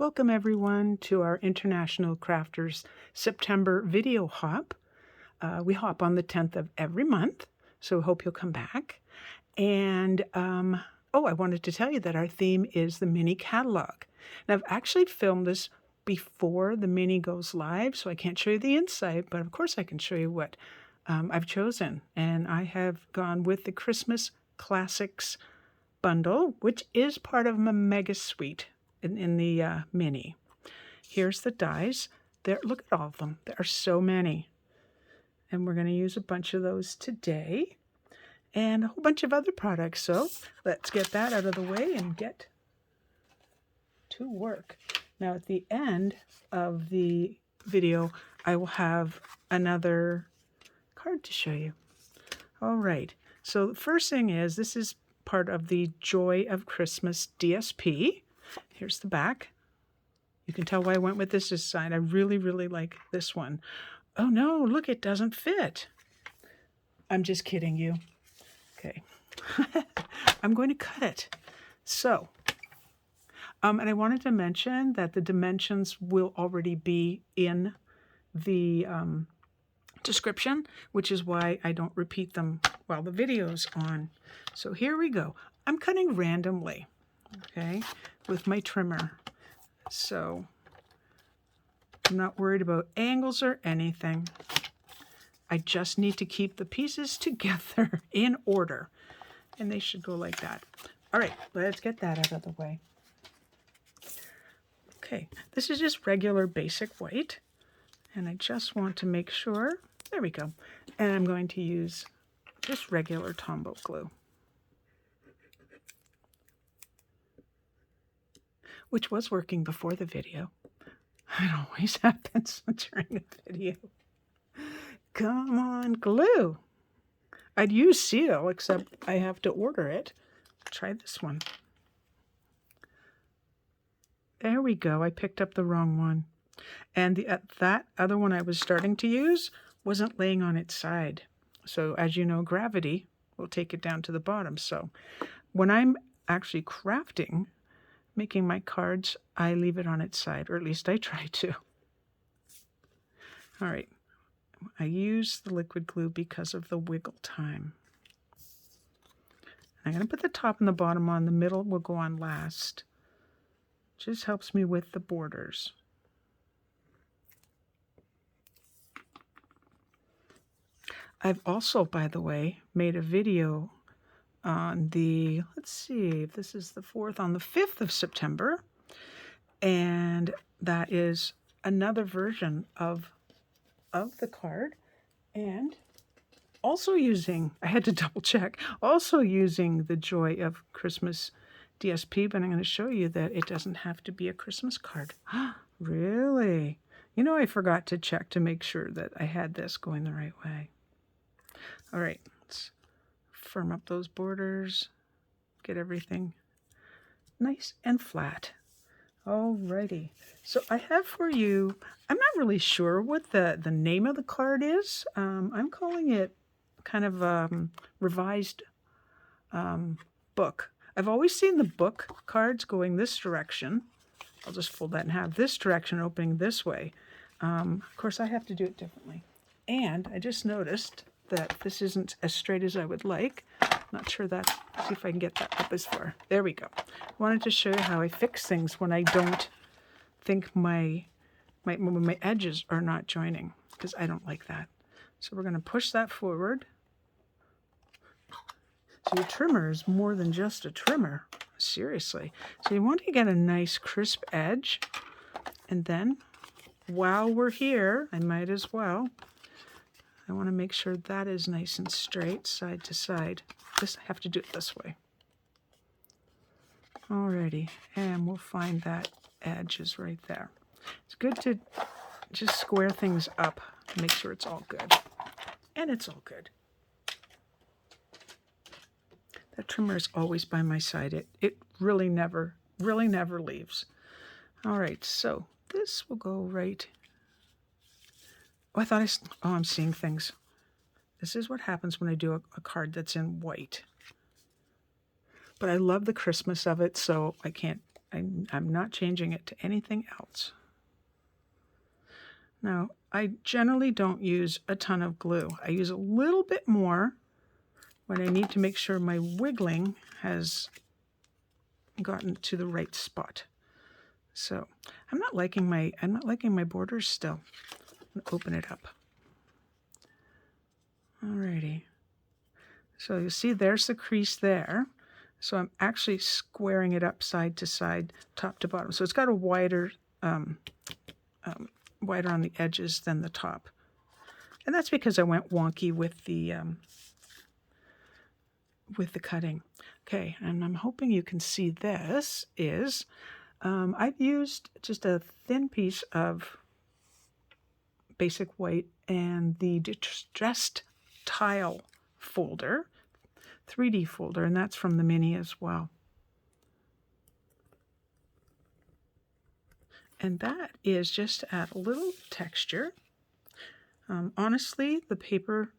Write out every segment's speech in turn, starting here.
Welcome everyone to our International Crafters September video hop. We hop on the 10th of every month, so hope you'll come back. And I wanted to tell you that our theme is the mini catalog. Now I've actually filmed this before the mini goes live, so I can't show you the inside, but of course I can show you what I've chosen. And I have gone with the Christmas Classics bundle, which is part of my mega suite in the mini. Here's the dies. There, look at all of them. There are so many. And we're going to use a bunch of those today. And a whole bunch of other products. So let's get that out of the way and get to work. Now at the end of the video, I will have another card to show you. All right. So the first thing is, this is part of the Joy of Christmas DSP. Here's the back. You can tell why I went with this design. I really, really like this one. Oh no, look, it doesn't fit. I'm just kidding you. Okay. I'm going to cut it. So, and I wanted to mention that the dimensions will already be in the description, which is why I don't repeat them while the video's on. So here we go. I'm cutting randomly, okay, with my trimmer. So I'm not worried about angles or anything. I just need to keep the pieces together in order, and they should go like that. All right, let's get that out of the way. Okay, this is just regular basic white, and I just want to make sure. There we go. And I'm going to use just regular Tombow glue, which was working before the video. It always happens during a video. Come on, glue. I'd use seal, except I have to order it. Try this one. There we go. I picked up the wrong one. And that other one I was starting to use wasn't laying on its side. So as you know, gravity will take it down to the bottom. So when I'm actually crafting, making my cards, I leave it on its side, or at least I try to. All right. I use the liquid glue because of the wiggle time. I'm going to put the top and the bottom on. The middle will go on last. Just helps me with the borders. I've also, by the way, made a video on the, let's see, if this is the 4th, on the 5th of September. And that is another version of the card. And also using, I had to double check, also using the Joy of Christmas DSP, but I'm going to show you that it doesn't have to be a Christmas card. Really? You know, I forgot to check to make sure that I had this going the right way. All right, let's firm up those borders, get everything nice and flat. Alrighty, so I have for you, I'm not really sure what the name of the card is. I'm calling it kind of revised book. I've always seen the book cards going this direction. I'll just fold that in half. This direction, opening this way. Of course, I have to do it differently. And I just noticed that this isn't as straight as I would like. Not sure that, see if I can get that up as far. There we go. Wanted to show you how I fix things when I don't think my edges are not joining, because I don't like that. So we're going to push that forward. So your trimmer is more than just a trimmer, seriously. So you want to get a nice crisp edge, and then while we're here, I might as well, I want to make sure that is nice and straight, side to side. This, I have to do it this way. Alrighty, and we'll find that edge is right there. It's good to just square things up, make sure it's all good. And it's all good. That trimmer is always by my side. It really never leaves. All right, so this will go right. Oh, I'm seeing things. This is what happens when I do a card that's in white. But I love the Christmas of it, so I can't I'm not changing it to anything else. Now, I generally don't use a ton of glue. I use a little bit more when I need to make sure my wiggling has gotten to the right spot. So I'm not liking my borders still. I'm gonna open it up. Alrighty. So you see there's the crease there. So I'm actually squaring it up side to side, top to bottom. So it's got a wider wider on the edges than the top. And that's because I went wonky with the cutting. Okay, and I'm hoping you can see this is, I've used just a thin piece of basic white and the distressed tile folder, 3D folder, and that's from the mini as well. And that is just to add a little texture. Honestly, the paper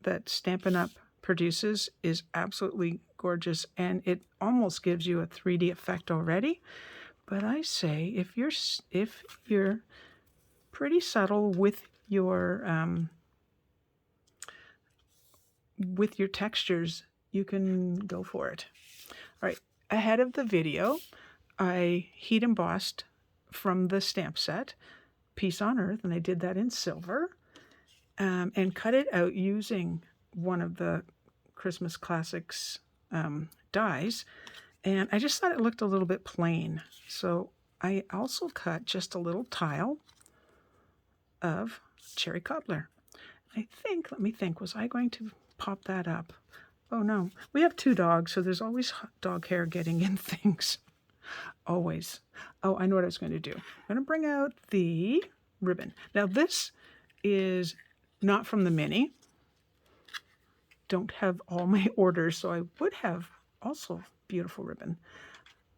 that Stampin' Up! Produces is absolutely gorgeous, and it almost gives you a 3D effect already. But I say if you're pretty subtle with your textures, you can go for it. All right, ahead of the video, I heat embossed from the stamp set Peace on Earth, and I did that in silver, and cut it out using one of the Christmas Classics dies, and I just thought it looked a little bit plain. So I also cut just a little tile of cherry cobbler. I think, let me think, was I going to pop that up? Oh no, we have 2 dogs, so there's always dog hair getting in things. Always. Oh, I know what I was going to do. I'm going to bring out the ribbon. Now this is not from the mini. Don't have all my orders, so I would have also beautiful ribbon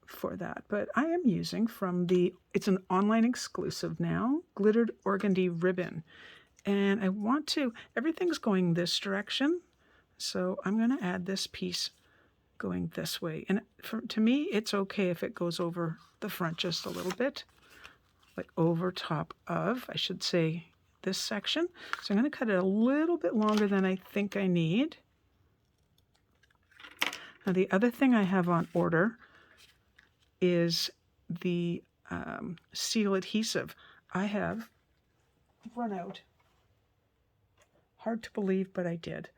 for that. But I am using from it's an online exclusive now, glittered organdy ribbon. And I want to, everything's going this direction, so I'm going to add this piece going this way. And to me, it's okay if it goes over the front just a little bit, like over top of, I should say, this section. So I'm going to cut it a little bit longer than I think I need. Now the other thing I have on order is the seal adhesive. I have run out. Hard to believe, but I did.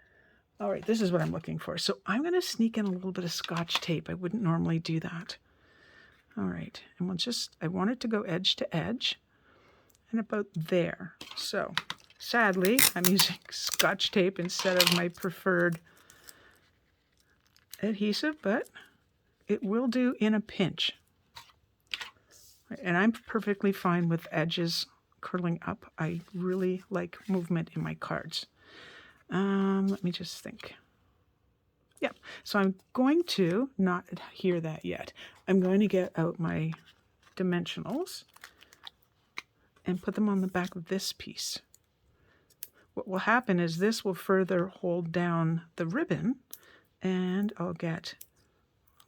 All right, this is what I'm looking for. So I'm going to sneak in a little bit of Scotch tape. I wouldn't normally do that. All right, and I want it to go edge to edge and about there. So sadly, I'm using Scotch tape instead of my preferred adhesive, but it will do in a pinch. And I'm perfectly fine with edges curling up. I really like movement in my cards. Let me just think. Yeah, so I'm going to not adhere that yet. I'm going to get out my dimensionals and put them on the back of this piece. What will happen is this will further hold down the ribbon, and I'll get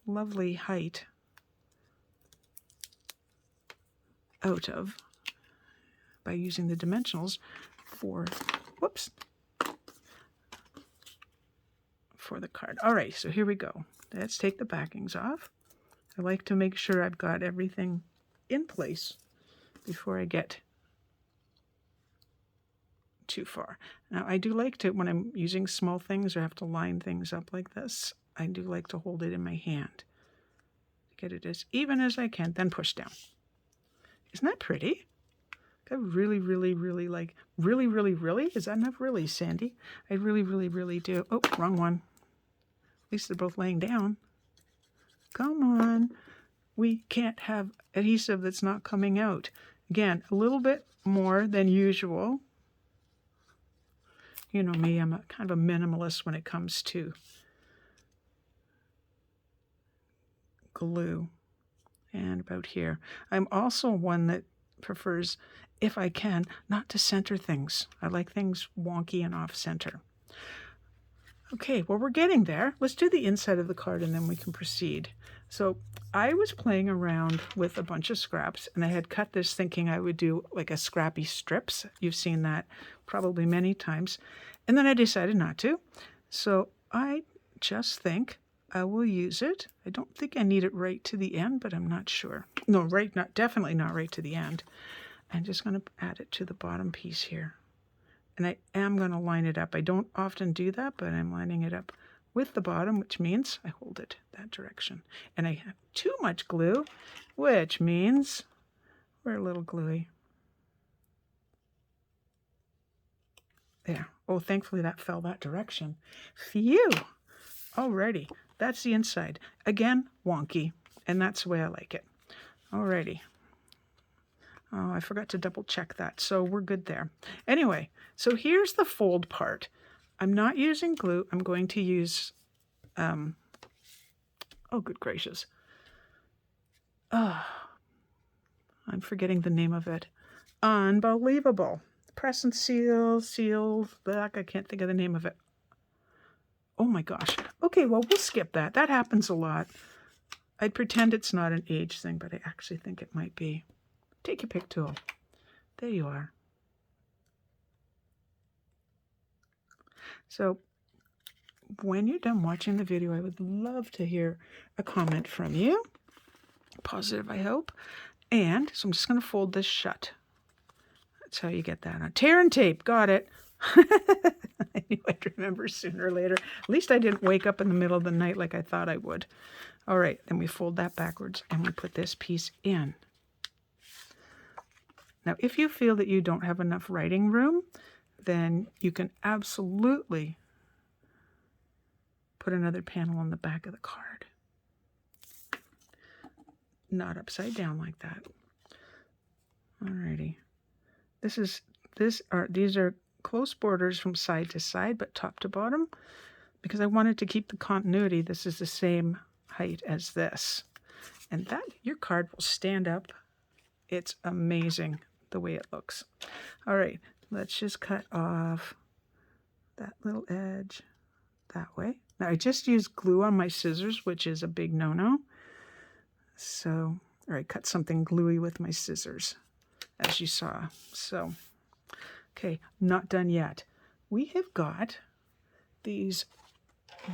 lovely height out of by using the dimensionals for, whoops, for the card. All right, so here we go. Let's take the backings off. I like to make sure I've got everything in place before I get too far. Now I do like to, when I'm using small things or have to line things up like this, I do like to hold it in my hand. Get it as even as I can, then push down. Isn't that pretty? I really, really, really like, really, really, really? Is that enough really, Sandy? I really, really, really do. Oh, wrong one. At least they're both laying down. Come on. We can't have adhesive that's not coming out. Again, a little bit more than usual. You know me, I'm kind of a minimalist when it comes to glue. And about here. I'm also one that prefers, if I can, not to center things. I like things wonky and off center. Okay, well, we're getting there. Let's do the inside of the card and then we can proceed. So I was playing around with a bunch of scraps, and I had cut this thinking I would do like a scrappy strips. You've seen that probably many times. And then I decided not to. So I just think I will use it. I don't think I need it right to the end, but I'm not sure. No, definitely not right to the end. I'm just going to add it to the bottom piece here. And I am going to line it up. I don't often do that, but I'm lining it up with the bottom, which means I hold it that direction. And I have too much glue, which means we're a little gluey. There. Oh, thankfully that fell that direction. Phew! Alrighty. That's the inside. Again, wonky. And that's the way I like it. Alrighty. Oh, I forgot to double check that. So we're good there. Anyway, so here's the fold part. I'm not using glue. I'm going to use, oh, good gracious. Oh, I'm forgetting the name of it. Unbelievable. Press and seal back. I can't think of the name of it. Oh my gosh. Okay, well, we'll skip that. That happens a lot. I'd pretend it's not an age thing, but I actually think it might be. Take your pick tool. There you are. So when you're done watching the video, I would love to hear a comment from you. Positive, I hope. And so I'm just going to fold this shut. That's how you get that on. Tear and tape. Got it. I knew I'd remember sooner or later. At least I didn't wake up in the middle of the night like I thought I would. All right, then we fold that backwards and we put this piece in. Now, if you feel that you don't have enough writing room, then you can absolutely put another panel on the back of the card. Not upside down like that. Alrighty. These are close borders from side to side, but top to bottom, because I wanted to keep the continuity. This is the same height as this. And that, your card will stand up. It's amazing the way it looks. All right, let's just cut off that little edge that way. Now I just used glue on my scissors, which is a big no-no. So, all right, cut something gluey with my scissors, as you saw. So, okay, not done yet. We have got these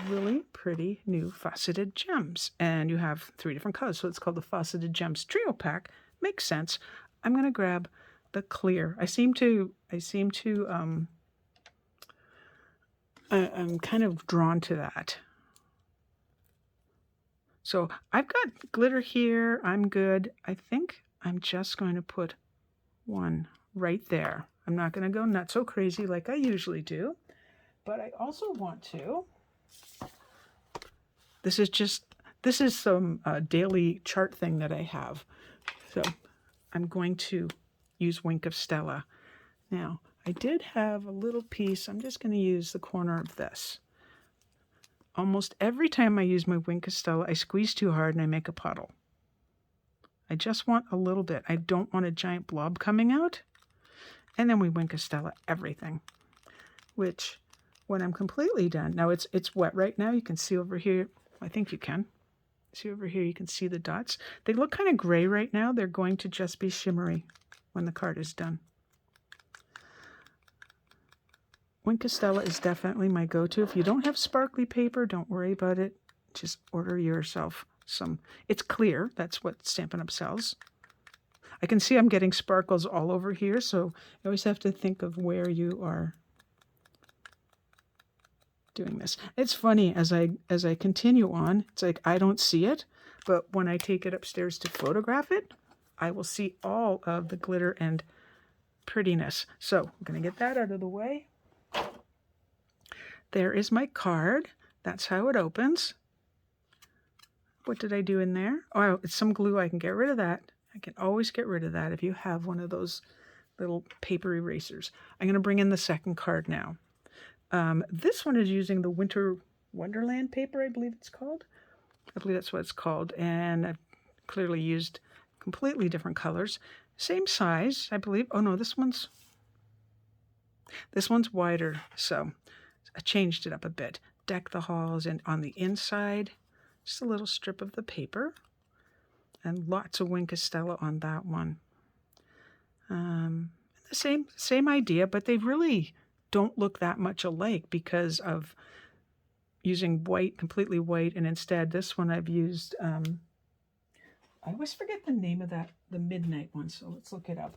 really pretty new faceted gems, and you have 3 different colors, so it's called the Faceted Gems Trio Pack. Makes sense. I'm going to grab the clear. I'm kind of drawn to that. So I've got glitter here. I'm good. I think I'm just going to put one right there. I'm not going to go nuts so crazy like I usually do, but I also want to. This is some daily chart thing that I have. So I'm going to use Wink of Stella. Now, I did have a little piece. I'm just going to use the corner of this. Almost every time I use my Wink of Stella, I squeeze too hard and I make a puddle. I just want a little bit. I don't want a giant blob coming out. And then we Wink of Stella everything, which when I'm completely done, now it's wet right now. You can see over here. I think you can. See over here, you can see the dots. They look kind of gray right now. They're going to just be shimmery when the card is done. Wink of Stella is definitely my go-to. If you don't have sparkly paper, don't worry about it. Just order yourself some. It's clear. That's what Stampin' Up! Sells. I can see I'm getting sparkles all over here, so you always have to think of where you are doing this. It's funny, as I continue on, it's like I don't see it, but when I take it upstairs to photograph it, I will see all of the glitter and prettiness. So I'm going to get that out of the way. There is my card. That's how it opens. What did I do in there? Oh, it's some glue. I can get rid of that. I can always get rid of that if you have one of those little paper erasers. I'm going to bring in the second card now. This one is using the Winter Wonderland paper, I believe it's called. I believe that's what it's called. And I've clearly used completely different colors. Same size, I believe. Oh no, this one's wider, so I changed it up a bit. Deck the halls, and on the inside, Just a little strip of the paper. And lots of Wink Estella on that one. The same idea, but they really don't look that much alike because of using white, completely white, and instead this one I've used, I always forget the name of that, the midnight one, so let's look it up.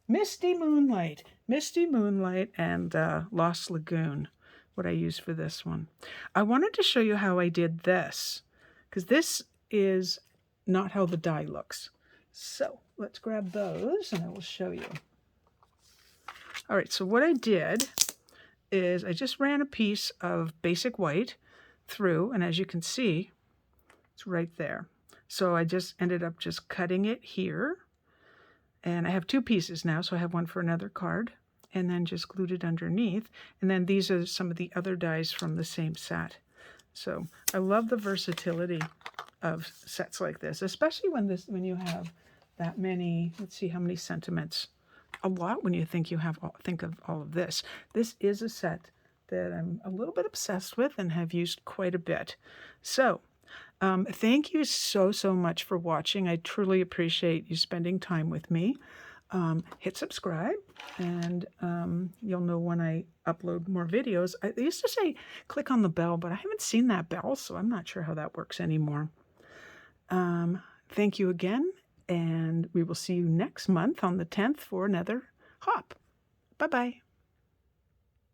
Misty Moonlight and Lost Lagoon, what I used for this one. I wanted to show you how I did this, because this is not how the die looks. So let's grab those and I will show you. All right, so what I did is I just ran a piece of basic white through, and as you can see, it's right there. So I just ended up just cutting it here. And I have two pieces now, so I have one for another card, and then just glued it underneath. And then these are some of the other dies from the same set. So I love the versatility of sets like this, especially when you have that many. Let's see how many sentiments. A lot when you think of all of this. This is a set that I'm a little bit obsessed with and have used quite a bit. So thank you so much for watching. I truly appreciate you spending time with me. Hit subscribe, and you'll know when I upload more videos. I used to say click on the bell, but I haven't seen that bell, so I'm not sure how that works anymore. Thank you again, and we will see you next month on the 10th for another hop. Bye-bye.